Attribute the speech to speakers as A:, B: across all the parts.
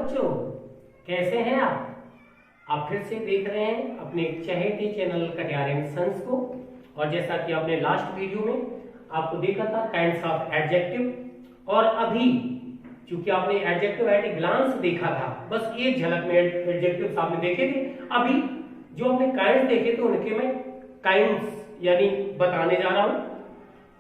A: बच्चों, कैसे हैं आप फिर से देख रहे हैं अपने चहेते चैनल कटियार एंड सन्स को। और जैसा कि आपने लास्ट वीडियो में आपको देखा था काइंड्स ऑफ एडजेक्टिव, और अभी चूंकि आपने एडजेक्टिव एट ए ग्लांस देखा था, बस एक झलक में एडजेक्टिव्स आपने देखे थे। अभी जो हमने काइंड्स देखे थे उनके मैं काइंड्स यानी बताने जा रहा हूं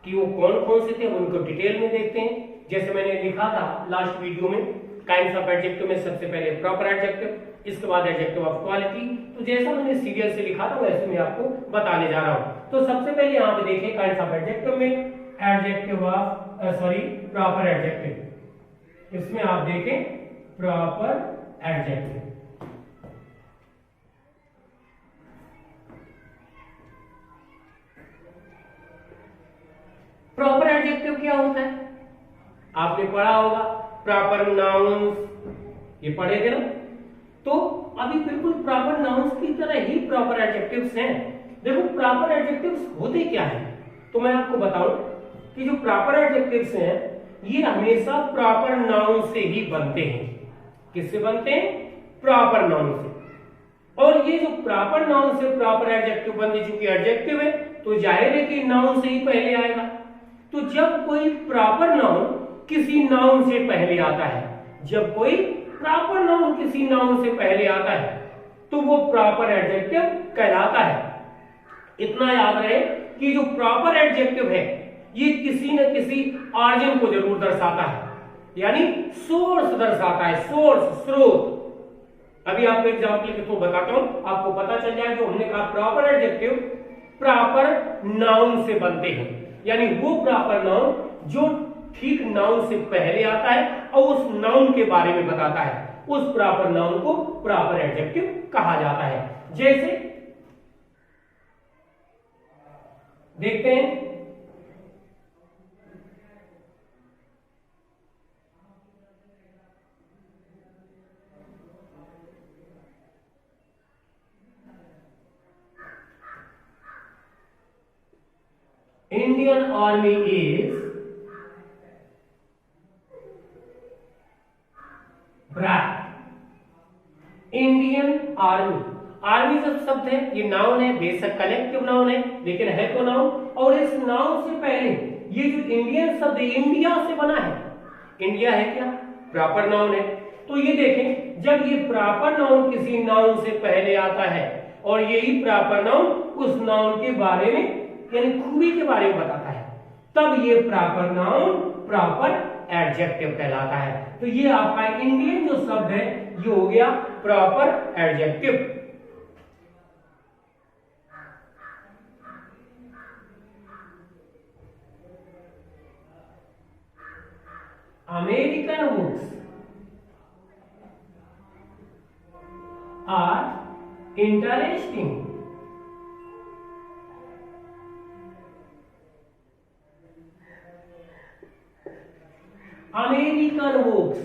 A: कि वो कौन कौन से थे, उनको डिटेल में देखते हैं। जैसे मैंने लिखा था लास्ट वीडियो में, काइंड्स ऑफ एडजेक्टिव में सबसे पहले प्रॉपर एडजेक्टिव, इसके बाद एडजेक्टिव ऑफ क्वालिटी। तो जैसा मैंने सीरियल से लिखा था वैसे मैं आपको बताने जा रहा हूं। तो सबसे पहले यहां पे देखें काइंड्स ऑफ एडजेक्टिव में एडजेक्टिव ऑफ प्रॉपर एडजेक्टिव, इसमें आप देखें प्रॉपर एडजेक्टिव। प्रॉपर एडजेक्टिव क्या होता है आपने पढ़ा होगा, प्रॉपर नाउन्स, ये पढ़े थे ना। तो अभी बिल्कुल प्रॉपर नाउन्स की तरह ही प्रॉपर एडजेक्टिव्स हैं। देखो प्रॉपर एडजेक्टिव्स होते क्या है, तो मैं आपको बताऊं कि जो प्रॉपर एडजेक्टिव्स हैं ये हमेशा प्रॉपर नाउन से ही बनते हैं। किससे बनते हैं? प्रॉपर नाउन से। और ये जो प्रॉपर नाउन से प्रॉपर एडजेक्टिव बनते, चूंकि एडजेक्टिव है तो जाहिर है कि नाउन से ही पहले आएगा। तो जब कोई प्रॉपर नाउन किसी नाउन से पहले आता है, जब कोई प्रॉपर नाउन किसी नाउन से पहले आता है तो वो प्रॉपर एडजेक्टिव कहलाता है। इतना याद रहे कि जो प्रॉपर एडजेक्टिव है ये किसी न किसी ऑरिजिन को जरूर दर्शाता है, यानी सोर्स दर्शाता है, सोर्स, स्रोत। अभी आपको एग्जांपल के थ्रू बताता हूं, आपको पता चल जाए। जो हमने कहा प्रॉपर एडजेक्टिव प्रॉपर नाउन से बनते हैं, यानी वो प्रॉपर नाउन जो ठीक नाउन से पहले आता है और उस नाउन के बारे में बताता है, उस प्रॉपर नाउन को प्रॉपर एडजेक्टिव कहा जाता है। जैसे देखते हैं Indian army is brave. Indian army, army जब शब्द है ये नाउन है, बेशक कलेक्टिव नाउन है लेकिन है तो नाउन। और इस नाउन से पहले ये जो इंडियन शब्द है इंडिया से बना है। इंडिया है क्या? प्रॉपर नाउन है। तो ये देखें, जब ये प्रॉपर नाउन किसी नाउन से पहले आता है और यही प्रॉपर नाउन उस नाउन के बारे में यानी खूबी के बारे में बताता है, तब ये प्रॉपर नाउन प्रॉपर एडजेक्टिव कहलाता है। तो ये आपका इंडियन जो शब्द है ये हो गया proper adjective. American books are interesting. American books,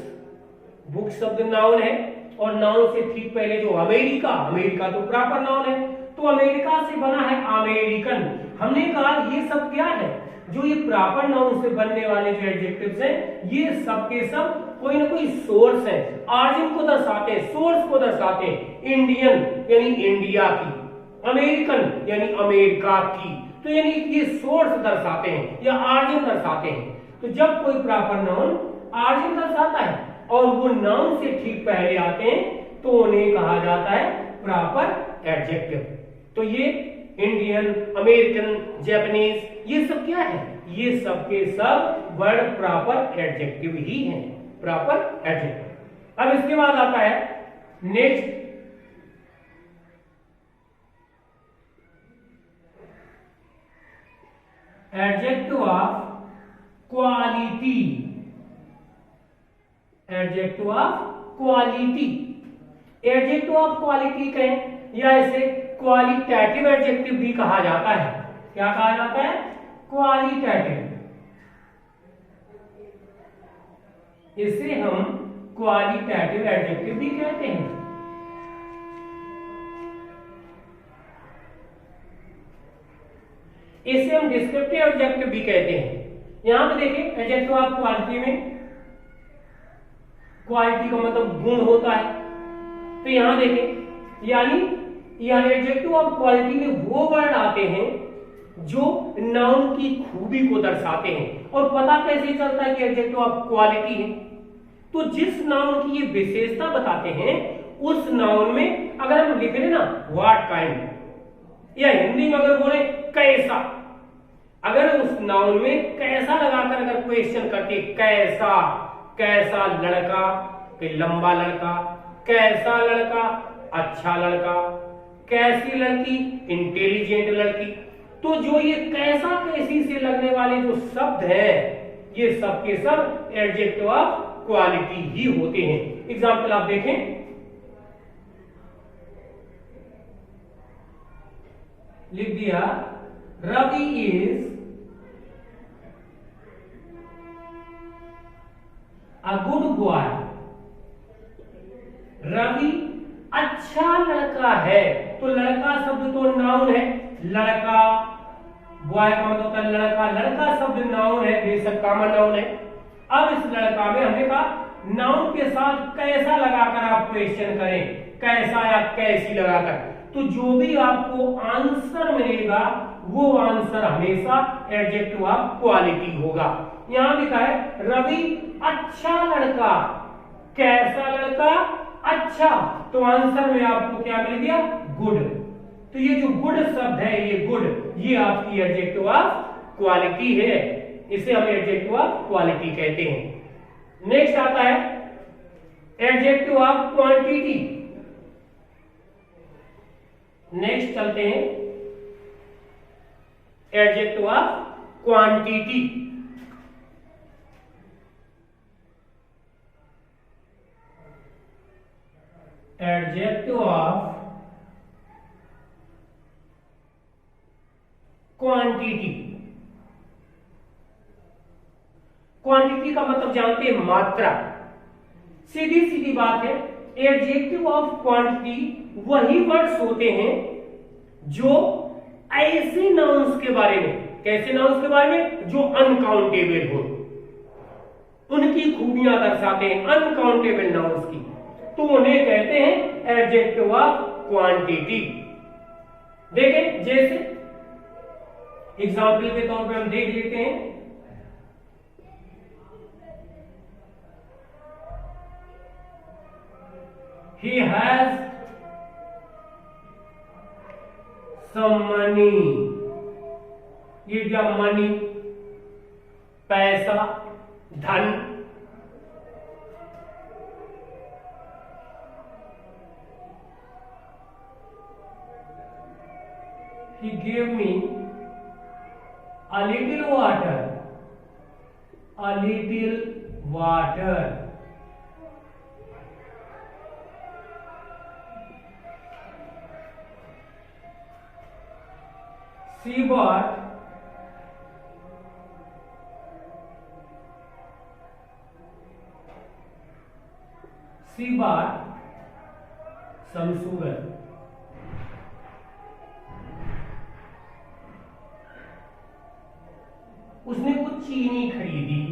A: book शब्द नाउन है और नाउन से ठीक पहले जो अमेरिका, अमेरिका तो प्रॉपर नाउन है, तो अमेरिका से बना है अमेरिकन। हमने कहा ये सब क्या है, जो ये प्रॉपर नाउन से बनने वाले जो एडजेक्टिव्स हैं ये सब के सब कोई ना कोई सोर्स है, ऑरिजिन को दर्शाते हैं, सोर्स को दर्शाते हैं। इंडियन यानी इंडिया की, अमेरिकन यानी अमेरिका की, तो यानी ये सोर्स दर्शाते हैं या ऑरिजिन दर्शाते हैं। तो जब कोई प्रॉपर नाउन ऑरिजिन दर्शाता है और वो नाउन से ठीक पहले आते हैं तो उन्हें कहा जाता है प्रॉपर एडजेक्टिव। तो ये इंडियन, अमेरिकन, जापानीज ये सब क्या है? ये सब के सब वर्ड प्रॉपर एडजेक्टिव ही हैं, प्रॉपर एडजेक्टिव। अब इसके बाद आता है next adjective of quality. Adjective of quality, adjective of quality कहें या इसे क्वालिटेटिव एडजेक्टिव भी कहा जाता है। क्या कहा जाता है? क्वालिटेटिव। इसे हम क्वालिटेटिव एडजेक्टिव भी कहते हैं। इसे हम डिस्क्रिप्टिव एडजेक्टिव भी कहते हैं। यहां पे देखिए एडजेक्टिव ऑफ क्वालिटी में क्वालिटी का मतलब गुण होता है। तो यहां देखें, यानी यह एडजेक्टिव ऑफ क्वालिटी में वो वर्ड आते हैं जो नाउन की खूबी को दर्शाते हैं। और पता कैसे चलता है कि एडजेक्टिव ऑफ क्वालिटी है? तो जिस नाउन की ये विशेषता बताते हैं उस नाउन में अगर हम लिख रहे ना व्हाट काइंड, या हिंदी में अगर बोले कैसा, अगर उस नाउन में कैसा लगाकर अगर क्वेश्चन करते, कैसा, कैसा लड़का, कि लंबा लड़का, कैसा लड़का, अच्छा लड़का, कैसी लड़की, इंटेलिजेंट लड़की, तो जो ये कैसा कैसी से लगने वाले जो शब्द हैं ये सब के सब एडजेक्टिव ऑफ क्वालिटी ही होते हैं। एग्जाम्पल आप देखें, लिख दिया Ravi is a good boy, Ravi अच्छा लड़का है। तो लड़का शब्द तो नाउन है, लड़का, बॉय का मतलब होता है लड़का, लड़का शब्द नाउन है, बेशक कॉमन नाउन है। अब इस लड़का में हमने कहा नाउन के साथ कैसा लगाकर आप क्वेश्चन करें, कैसा या कैसी लगाकर, तो जो भी आपको आंसर मिलेगा वो आंसर हमेशा एडजेक्टिव ऑफ क्वालिटी होगा। यहां लिखा है रवि अच्छा लड़का, कैसा लड़का, अच्छा, तो आंसर में आपको क्या मिल गया? गुड। तो ये जो गुड शब्द है, ये गुड, ये आपकी एडजेक्टिव ऑफ क्वालिटी है, इसे हम एडजेक्टिव ऑफ क्वालिटी कहते हैं। नेक्स्ट आता है एडजेक्टिव ऑफ क्वांटिटी। नेक्स्ट चलते हैं adjective of quantity. Adjective of quantity. Quantity का मतलब जानते हैं मात्रा। सीधी सीधी बात है, एडजेक्टिव ऑफ क्वांटिटी वही वर्ड्स होते हैं जो ऐसे नाउन्स के बारे में, कैसे नाउन्स के बारे में, जो अनकाउंटेबल हो, उनकी खूबियां दर्शाते हैं, अनकाउंटेबल नाउन्स की, तो उन्हें कहते हैं एडजेक्टिव ऑफ क्वांटिटी। देखें, जैसे एग्जाम्पल के तौर पे हम देख लेते हैं, he has some money, ये क्या मनी, पैसा, धन। he gave me a little water, a little water। She bought some sugar। उसने कुछ चीनी खरीदी।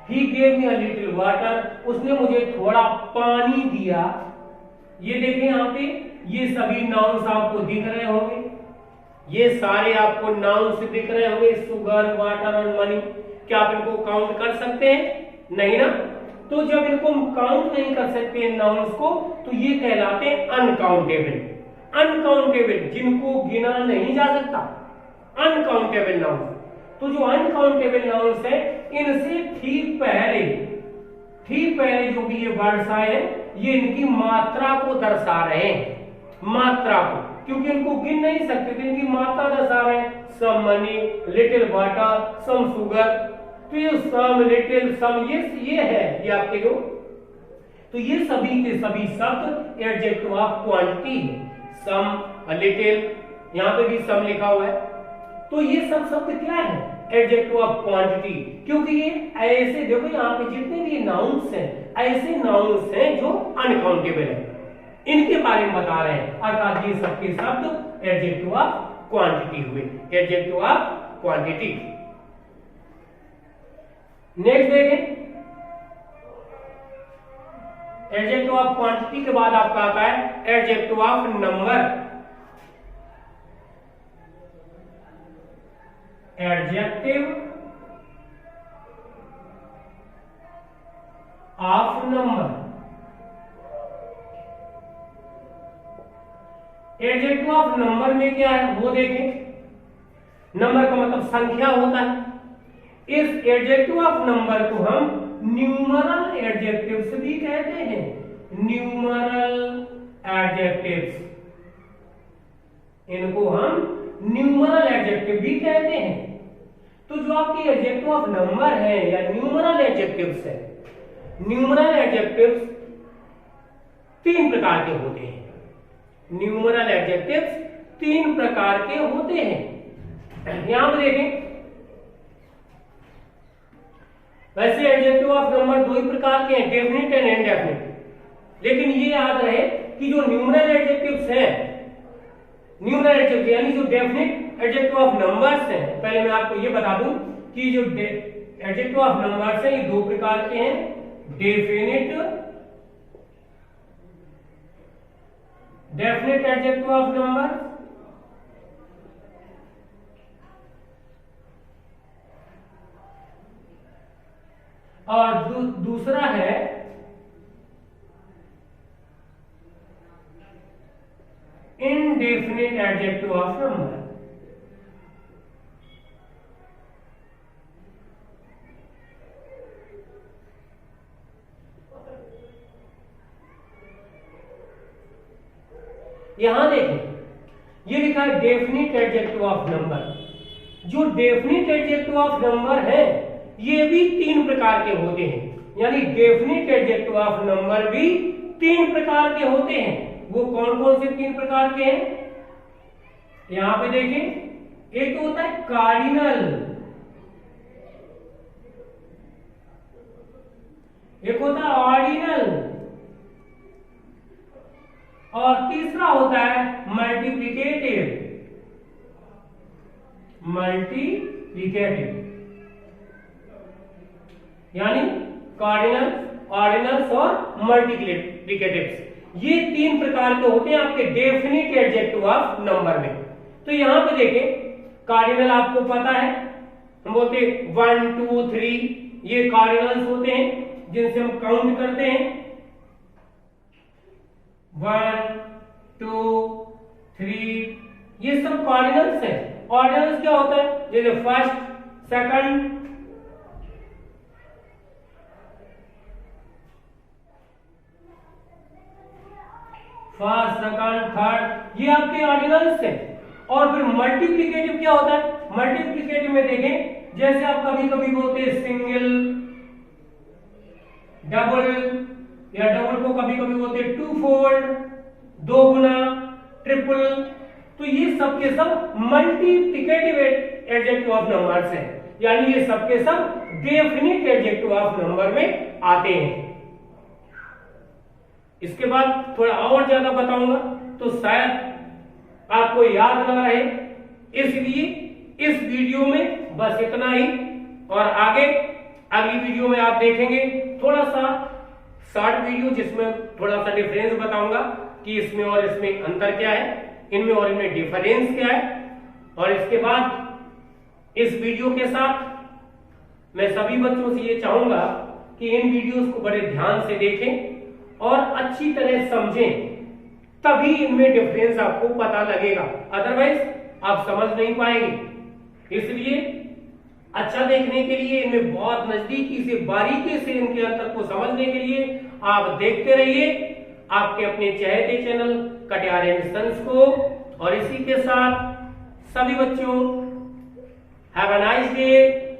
A: He gave me a little water, उसने मुझे थोड़ा पानी दिया। ये देखें यहाँ पे, ये सभी नाउन्स आपको दिख रहे होंगे, ये सारे आपको नाउन्स दिख रहे होंगे, शुगर, वाटर और मनी। क्या आप इनको काउंट कर सकते हैं? नहीं ना। तो जब इनको काउंट नहीं कर सकते हैं नाउन्स को, तो ये कहलाते हैं अनकाउंटेबल। अनकाउंटेबल, जिनको गिना नहीं जा सकता, अनकाउंटेबल नाउन्स। तो जो अनकाउंटेबल नाउन्स है, इनसे ठीक पहले जो भी ये वर्ड्स आए हैं, ये इनकी मात्रा को दर्शा रहे हैं, मात्रा को, क्योंकि इनको गिन नहीं सकते थे, इनकी मात्रा दर्शा रहे हैं। Some money, little water, some sugar, तो ये सम, लिटिल, सम, ये है, ये आपके जो, तो ये सभी के सभी शब्द एडजेक्टिव ऑफ क्वांटिटी है। सम, लिटिल, यहां पे भी सम लिखा हुआ है, तो ये सब शब्द क्या है? Adjective of quantity. क्योंकि ये ऐसे, देखो यहाँ पे जितने भी नाउन्स हैं, ऐसे नाउन्स हैं जो अनकाउंटेबल है, इनके बारे में बता रहे हैं, अर्थात ये सबके शब्द एडजेक्टिव ऑफ क्वांटिटी हुए, एडजेक्टिव ऑफ क्वांटिटी। नेक्स्ट देखें, एडजेक्टिव ऑफ क्वांटिटी के बाद आपका आता है adjective of number. Adjective of number. Adjective of number में क्या है वो देखें। नंबर का मतलब संख्या होता है। इस एडजेक्टिव ऑफ नंबर को हम न्यूमरल एडजेक्टिव्स भी कहते हैं। न्यूमरल एडजेक्टिव्स, इनको हम न्यूमरल एडजेक्टिव भी कहते हैं। तो जो आपके एडजेक्टिव ऑफ नंबर है या न्यूमरल एडजेक्टिव्स है, न्यूमरल एडजेक्टिव्स तीन प्रकार के होते हैं। न्यूमरल एडजेक्टिव्स तीन प्रकार के होते हैं। यहां पर देखें, वैसे एडजेक्टिव ऑफ नंबर दो ही प्रकार के हैं, डेफिनिट एंड इनडेफिनिट। लेकिन ये याद रहे कि जो न्यूमरल एडजेक्टिव्स हैं, न्यूमरल एडजेक्टिव यानी जो डेफिनिट एडजेक्टिव ऑफ नंबर्स हैं, पहले मैं आपको ये बता दूं कि जो एडजेक्टिव ऑफ नंबर्स हैं ये दो प्रकार के हैं, डेफिनिट एडजेक्टिव ऑफ नंबर और दूसरा है इनडेफिनिट एडजेक्टिव ऑफ नंबर। यहां देखें, ये लिखा है डेफिनिट एडजेक्टिव ऑफ नंबर। जो डेफिनिट एडजेक्टिव ऑफ नंबर है ये भी तीन प्रकार के होते हैं, यानी डेफिनिट एडजेक्टिव ऑफ नंबर भी तीन प्रकार के होते हैं। वो कौन कौन से तीन प्रकार के हैं यहां पे देखें। एक तो होता है कार्डिनल, एक होता है ऑर्डिनल और तीसरा होता है मल्टीप्लिकेटिव। यानी कार्डिनल, ऑर्डिनल्स और मल्टीप्लिकेटिव्स, ये तीन प्रकार के होते हैं आपके डेफिनिट एडजेक्टिव ऑफ नंबर में। तो यहां पे देखें, कार्डिनल आपको पता है, हम बोलते 1 2 3, ये कार्डिनल्स होते हैं जिनसे हम काउंट करते हैं 1 2 3, ये सब कार्डिनल्स हैं। ऑर्डिनल्स क्या होता है, जैसे first, second, first, second, third, ये आपके ऑर्डिनल्स हैं। और फिर मल्टीप्लिकेटिव क्या होता है, मल्टीप्लिकेटिव में देखें, जैसे आप कभी कभी बोलते हैं सिंगल, डबल, या डबल को कभी कभी बोलते हैं टू फोल्ड, दो गुना, ट्रिपल। तो ये सब के सब मल्टीप्लिकेटिव एडजेक्टिव ऑफ नंबर्स हैं, यानी ये सब के सब डेफिनिट एडजेक्टिव ऑफ नंबर में आते हैं। इसके बाद थोड़ा और ज्यादा बताऊंगा तो शायद आपको याद न रहे, इसलिए इस वीडियो में बस इतना ही। और आगे अगली वीडियो में आप देखेंगे थोड़ा सा शॉर्ट वीडियो, जिसमें थोड़ा सा डिफरेंस बताऊंगा कि इसमें और इसमें अंतर क्या है, इनमें और इनमें डिफरेंस क्या है। और इसके बाद इस वीडियो के साथ मैं सभी बच्चों से ये चाहूंगा कि इन वीडियोस को बड़े ध्यान से देखें और अच्छी तरह समझें, तभी इनमें डिफरेंस आपको पता लगेगा, अदरवाइज आप समझ नहीं पाएंगे। इसलिए अच्छा देखने के लिए, इनमें बहुत नजदीकी से बारीकी से इनके अंतर को समझने के लिए आप देखते रहिए आपके अपने चहेते चैनल कटियार मिशंस को। और इसी के साथ सभी बच्चों हैव अ नाइस डे।